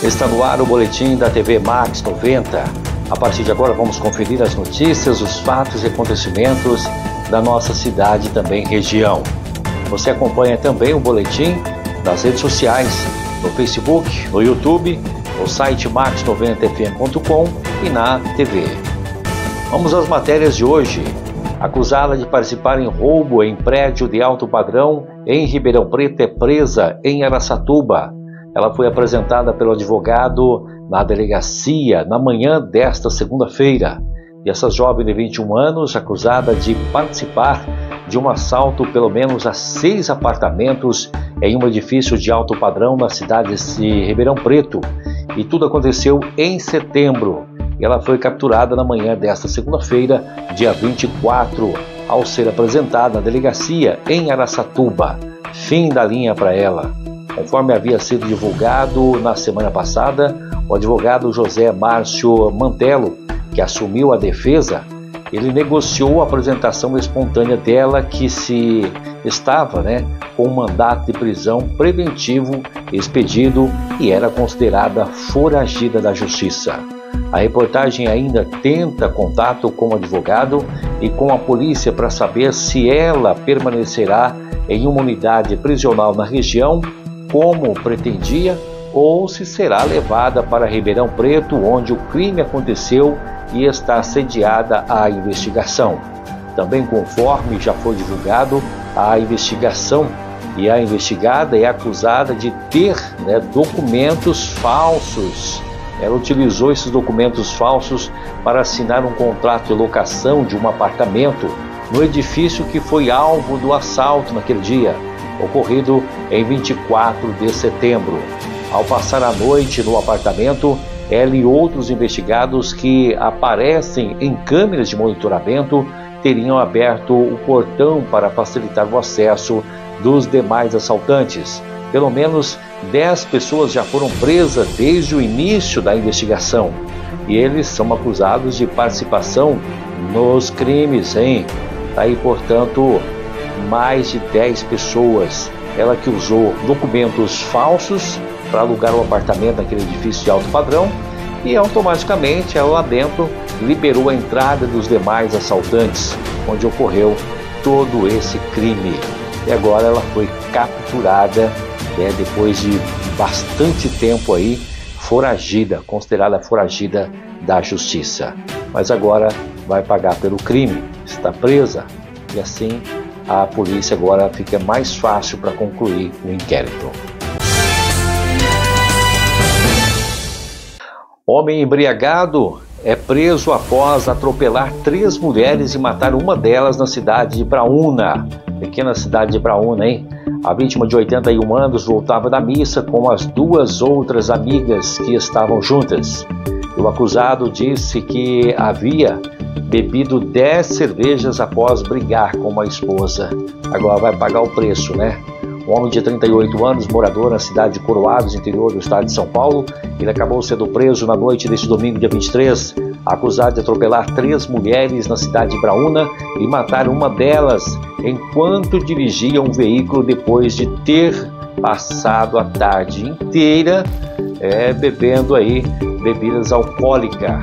Está no ar o boletim da TV Max 90. A partir de agora vamos conferir as notícias, os fatos e acontecimentos da nossa cidade e também região. Você acompanha também o boletim nas redes sociais, no Facebook, no YouTube, no site max90fm.com e na TV. Vamos às matérias de hoje. Acusada de participar em roubo em prédio de alto padrão em Ribeirão Preto é presa em Araçatuba. Ela foi apresentada pelo advogado na delegacia na manhã desta segunda-feira. E essa jovem de 21 anos, acusada de participar de um assalto pelo menos a 6 apartamentos em um edifício de alto padrão na cidade de Ribeirão Preto. E tudo aconteceu em setembro. E ela foi capturada na manhã desta segunda-feira, dia 24, ao ser apresentada na delegacia em Araçatuba. Fim da linha para ela. Conforme havia sido divulgado na semana passada, o advogado José Márcio Mantello, que assumiu a defesa, ele negociou a apresentação espontânea dela, que se estava com um mandato de prisão preventivo expedido e era considerada foragida da justiça. A reportagem ainda tenta contato com o advogado e com a polícia para saber se ela permanecerá em uma unidade prisional na região, como pretendia, ou se será levada para Ribeirão Preto, onde o crime aconteceu e está sediada a investigação. Também, conforme já foi divulgado, a investigação e a investigada é acusada de ter documentos falsos. Ela utilizou esses documentos falsos para assinar um contrato de locação de um apartamento no edifício que foi alvo do assalto naquele dia, ocorrido em 24 de setembro. Ao passar a noite no apartamento, ela e outros investigados que aparecem em câmeras de monitoramento teriam aberto o portão para facilitar o acesso dos demais assaltantes. Pelo menos 10 pessoas já foram presas desde o início da investigação e eles são acusados de participação nos crimes, Aí, portanto, mais de 10 pessoas. Ela que usou documentos falsos para alugar um apartamento naquele edifício de alto padrão e automaticamente ela lá dentro liberou a entrada dos demais assaltantes, onde ocorreu todo esse crime. E agora ela foi capturada, depois de bastante tempo aí, foragida, considerada foragida da justiça. Mas agora vai pagar pelo crime, está presa e assim a polícia agora fica mais fácil para concluir o inquérito. Homem embriagado é preso após atropelar 3 mulheres e matar uma delas na cidade de Braúna. Pequena cidade de Braúna, A vítima de 81 anos voltava da missa com as 2 outras amigas que estavam juntas. O acusado disse que havia bebido 10 cervejas após brigar com uma esposa. Agora vai pagar o preço, Um homem de 38 anos, morador na cidade de Coroados, interior do estado de São Paulo, ele acabou sendo preso na noite deste domingo, dia 23, acusado de atropelar 3 mulheres na cidade de Braúna e matar uma delas enquanto dirigia um veículo depois de ter passado a tarde inteira bebendo bebidas alcoólicas.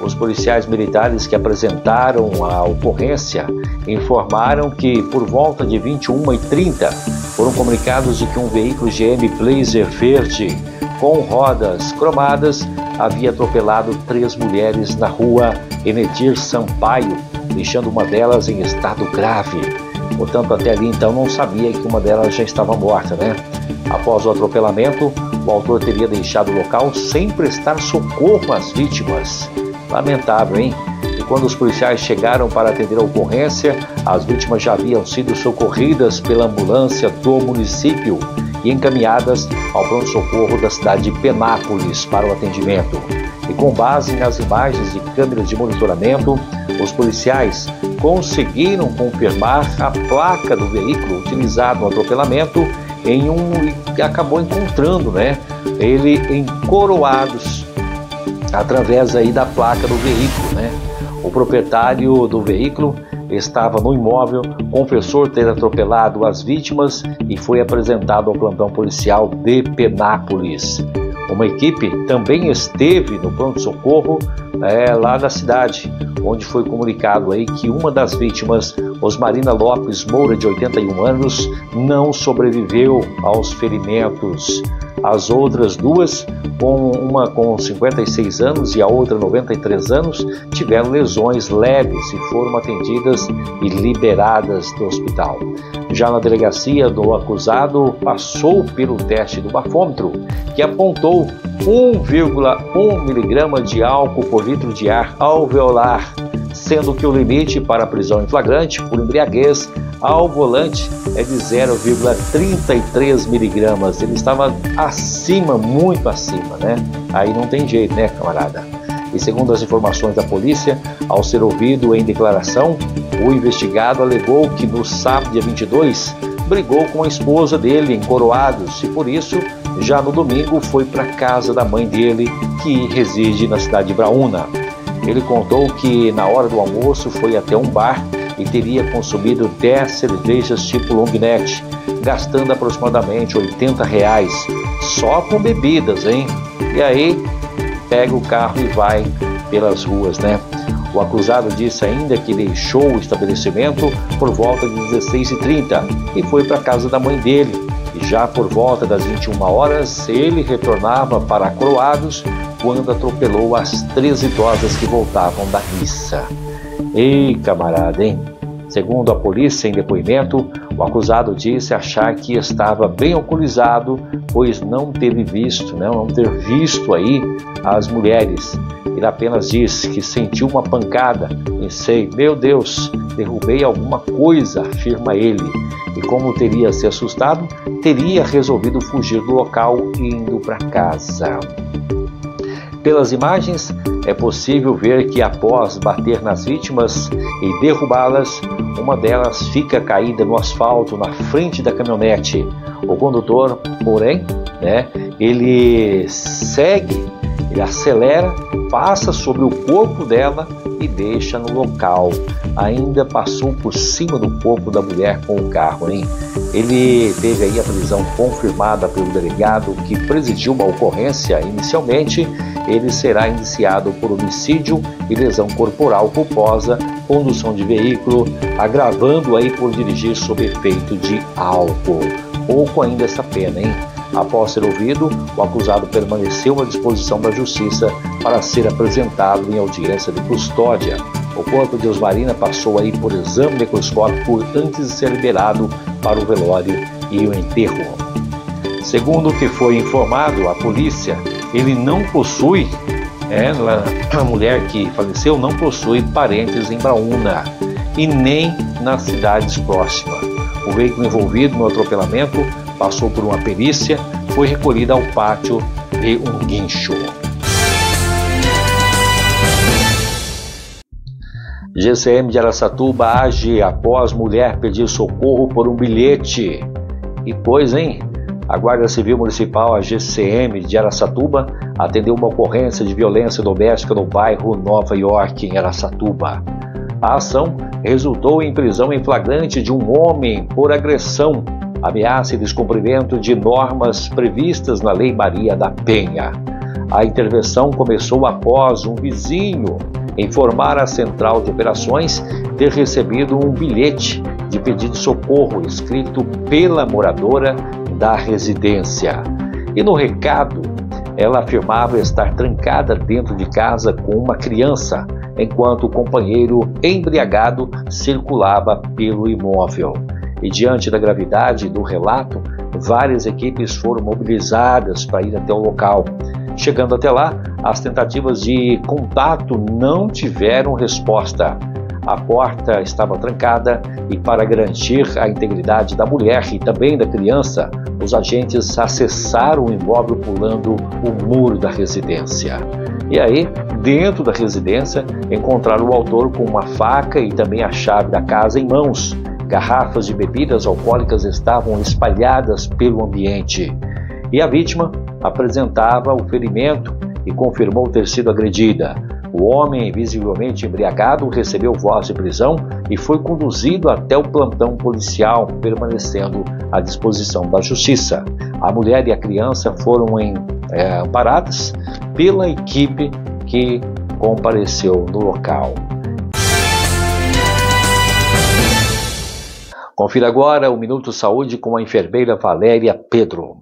Os policiais militares que apresentaram a ocorrência informaram que por volta de 21h30 foram comunicados de que um veículo GM Blazer verde com rodas cromadas havia atropelado 3 mulheres na rua Enedir Sampaio, deixando uma delas em estado grave. Portanto, até ali então não sabia que uma delas já estava morta, Após o atropelamento, o autor teria deixado o local sem prestar socorro às vítimas. Lamentável, E quando os policiais chegaram para atender a ocorrência, as vítimas já haviam sido socorridas pela ambulância do município e encaminhadas ao pronto-socorro da cidade de Penápolis para o atendimento. E com base nas imagens de câmeras de monitoramento, os policiais conseguiram confirmar a placa do veículo utilizado no atropelamento e acabou encontrando, ele em Coroados, através da placa do veículo, O proprietário do veículo estava no imóvel, confessou ter atropelado as vítimas e foi apresentado ao plantão policial de Penápolis. Uma equipe também esteve no pronto-socorro lá da cidade, onde foi comunicado aí que uma das vítimas, Osmarina Lopes Moura, de 81 anos, não sobreviveu aos ferimentos. As outras duas, uma com 56 anos e a outra 93 anos, tiveram lesões leves e foram atendidas e liberadas do hospital. Já na delegacia, o acusado passou pelo teste do bafômetro, que apontou 1,1 miligrama de álcool por litro de ar alveolar, sendo que o limite para a prisão em flagrante por embriaguez ao volante é de 0,33 miligramas. Ele estava acima, muito acima, né? Aí não tem jeito, né, camarada? E segundo as informações da polícia, ao ser ouvido em declaração, o investigado alegou que no sábado, dia 22, brigou com a esposa dele em Coroados e por isso, já no domingo, foi para a casa da mãe dele, que reside na cidade de Braúna. Ele contou que na hora do almoço foi até um bar e teria consumido 10 cervejas tipo long neck, gastando aproximadamente R$80, só com bebidas, hein? E aí, pega o carro e vai pelas ruas, né? O acusado disse ainda que deixou o estabelecimento por volta de 16h30 e foi para a casa da mãe dele. E já por volta das 21 horas, ele retornava para Coroados quando atropelou as 3 idosas que voltavam da missa. Ei, camarada, hein? Segundo a polícia, em depoimento, o acusado disse achar que estava bem alcoolizado, pois não ter visto aí as mulheres. Ele apenas disse que sentiu uma pancada. Pensei, meu Deus, derrubei alguma coisa, afirma ele. E como teria se assustado, teria resolvido fugir do local indo para casa. Pelas imagens, é possível ver que após bater nas vítimas e derrubá-las, uma delas fica caída no asfalto na frente da caminhonete. O condutor, porém, ele acelera, passa sobre o corpo dela e deixa no local. Ainda passou por cima do corpo da mulher com o carro, hein? Ele teve aí a prisão confirmada pelo delegado que presidiu uma ocorrência. Inicialmente, ele será indiciado por homicídio e lesão corporal culposa, condução de veículo, agravando aí por dirigir sob efeito de álcool. Pouco ainda essa pena, hein? Após ser ouvido, o acusado permaneceu à disposição da justiça para ser apresentado em audiência de custódia. O corpo de Osmarina passou aí por exame necroscópico antes de ser liberado para o velório e o enterro. Segundo o que foi informado à polícia, ele não possui, a mulher que faleceu não possui parentes em Braúna e nem nas cidades próximas. O veículo envolvido no atropelamento passou por uma perícia, foi recolhido ao pátio de um guincho. GCM de Araçatuba age após mulher pedir socorro por um bilhete. E pois, hein? A Guarda Civil Municipal, a GCM de Araçatuba, atendeu uma ocorrência de violência doméstica no bairro Nova York, em Araçatuba. A ação resultou em prisão em flagrante de um homem por agressão, ameaça e descumprimento de normas previstas na Lei Maria da Penha. A intervenção começou após um vizinho informar à Central de Operações ter recebido um bilhete de pedido de socorro escrito pela moradora da residência. E no recado, ela afirmava estar trancada dentro de casa com uma criança, enquanto o companheiro embriagado circulava pelo imóvel. E diante da gravidade do relato, várias equipes foram mobilizadas para ir até o local. Chegando até lá, as tentativas de contato não tiveram resposta. A porta estava trancada e, para garantir a integridade da mulher e também da criança, os agentes acessaram o imóvel pulando o muro da residência. E aí, dentro da residência, encontraram o autor com uma faca e também a chave da casa em mãos. Garrafas de bebidas alcoólicas estavam espalhadas pelo ambiente. E a vítima apresentava o ferimento e confirmou ter sido agredida. O homem, visivelmente embriagado, recebeu voz de prisão e foi conduzido até o plantão policial, permanecendo à disposição da justiça. A mulher e a criança foram amparadas pela equipe que compareceu no local. Confira agora o Minuto Saúde com a enfermeira Valéria Pedro.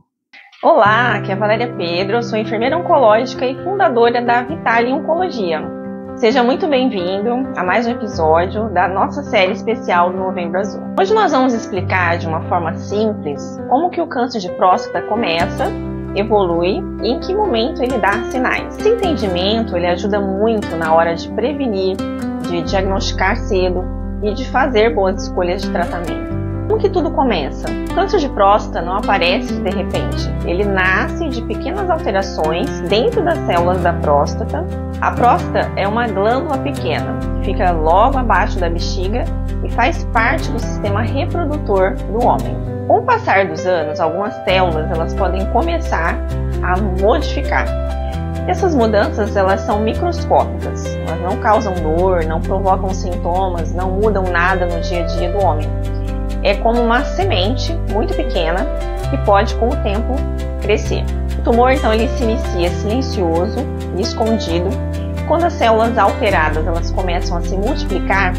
Olá, aqui é a Valéria Pedro, sou enfermeira oncológica e fundadora da Vitale Oncologia. Seja muito bem-vindo a mais um episódio da nossa série especial do Novembro Azul. Hoje nós vamos explicar de uma forma simples como que o câncer de próstata começa, evolui e em que momento ele dá sinais. Esse entendimento ele ajuda muito na hora de prevenir, de diagnosticar cedo e de fazer boas escolhas de tratamento. Como que tudo começa? O câncer de próstata não aparece de repente. Ele nasce de pequenas alterações dentro das células da próstata. A próstata é uma glândula pequena, fica logo abaixo da bexiga e faz parte do sistema reprodutor do homem. Com o passar dos anos, algumas células elas podem começar a modificar. Essas mudanças elas são microscópicas, elas não causam dor, não provocam sintomas, não mudam nada no dia a dia do homem. É como uma semente muito pequena que pode com o tempo crescer. O tumor então ele se inicia silencioso e escondido. Quando as células alteradas elas começam a se multiplicar,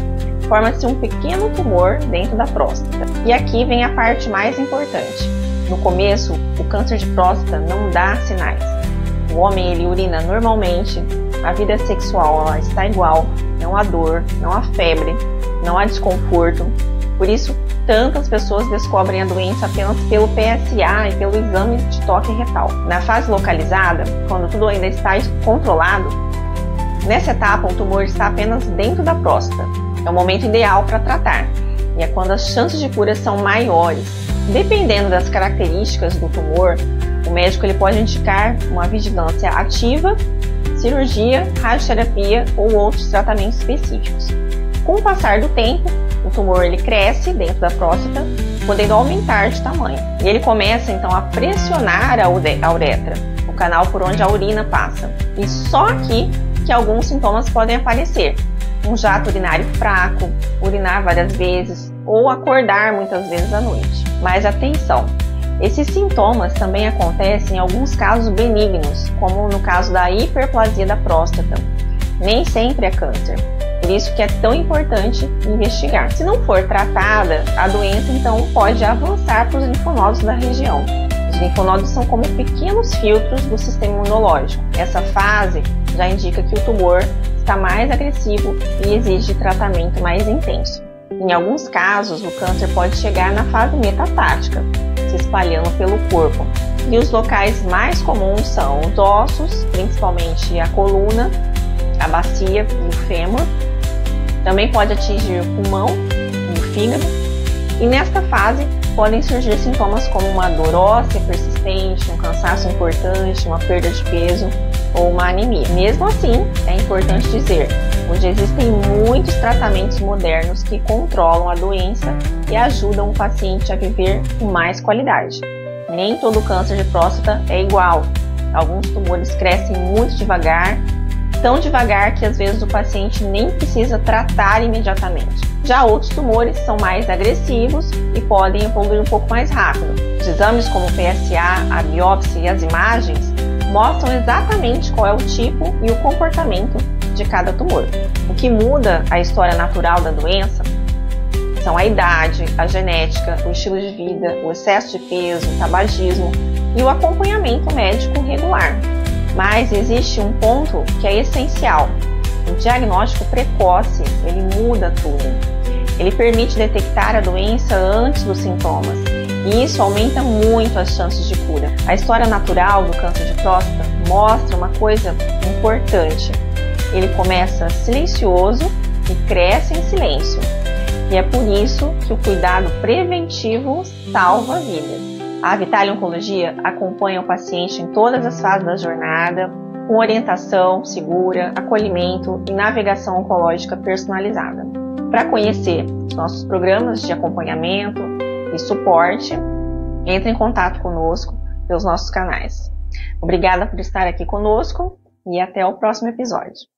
forma-se um pequeno tumor dentro da próstata. E aqui vem a parte mais importante. No começo, o câncer de próstata não dá sinais. O homem ele urina normalmente, a vida sexual ela está igual, não há dor, não há febre, não há desconforto. Por isso, tantas pessoas descobrem a doença apenas pelo PSA e pelo exame de toque retal. Na fase localizada, quando tudo ainda está controlado, nessa etapa o tumor está apenas dentro da próstata. É o momento ideal para tratar, e é quando as chances de cura são maiores. Dependendo das características do tumor, o médico ele pode indicar uma vigilância ativa, cirurgia, radioterapia ou outros tratamentos específicos. Com o passar do tempo, o tumor ele cresce dentro da próstata, podendo aumentar de tamanho. E ele começa então a pressionar a uretra, o canal por onde a urina passa. E só aqui que alguns sintomas podem aparecer. Um jato urinário fraco, urinar várias vezes ou acordar muitas vezes à noite. Mas atenção! Esses sintomas também acontecem em alguns casos benignos, como no caso da hiperplasia da próstata. Nem sempre é câncer. Por isso que é tão importante investigar. Se não for tratada, a doença então pode avançar para os linfonodos da região. Os linfonodos são como pequenos filtros do sistema imunológico. Essa fase já indica que o tumor está mais agressivo e exige tratamento mais intenso. Em alguns casos, o câncer pode chegar na fase metastática, se espalhando pelo corpo. E os locais mais comuns são os ossos, principalmente a coluna, a bacia e o fêmur. Também pode atingir o pulmão e o fígado. E nesta fase podem surgir sintomas como uma dor óssea persistente, um cansaço importante, uma perda de peso ou uma anemia. Mesmo assim, é importante dizer, hoje existem muitos tratamentos modernos que controlam a doença e ajudam o paciente a viver com mais qualidade. Nem todo câncer de próstata é igual. Alguns tumores crescem muito devagar, tão devagar que às vezes o paciente nem precisa tratar imediatamente. Já outros tumores são mais agressivos e podem evoluir um pouco mais rápido. Os exames como o PSA, a biópsia e as imagens mostram exatamente qual é o tipo e o comportamento de cada tumor. O que muda a história natural da doença são a idade, a genética, o estilo de vida, o excesso de peso, o tabagismo e o acompanhamento médico regular. Mas existe um ponto que é essencial. O diagnóstico precoce, ele muda tudo. Ele permite detectar a doença antes dos sintomas. E isso aumenta muito as chances de cura. A história natural do câncer de próstata mostra uma coisa importante. Ele começa silencioso e cresce em silêncio. E é por isso que o cuidado preventivo salva vidas. A Vitale Oncologia acompanha o paciente em todas as fases da jornada, com orientação segura, acolhimento e navegação oncológica personalizada. Para conhecer os nossos programas de acompanhamento e suporte, entre em contato conosco pelos nossos canais. Obrigada por estar aqui conosco e até o próximo episódio.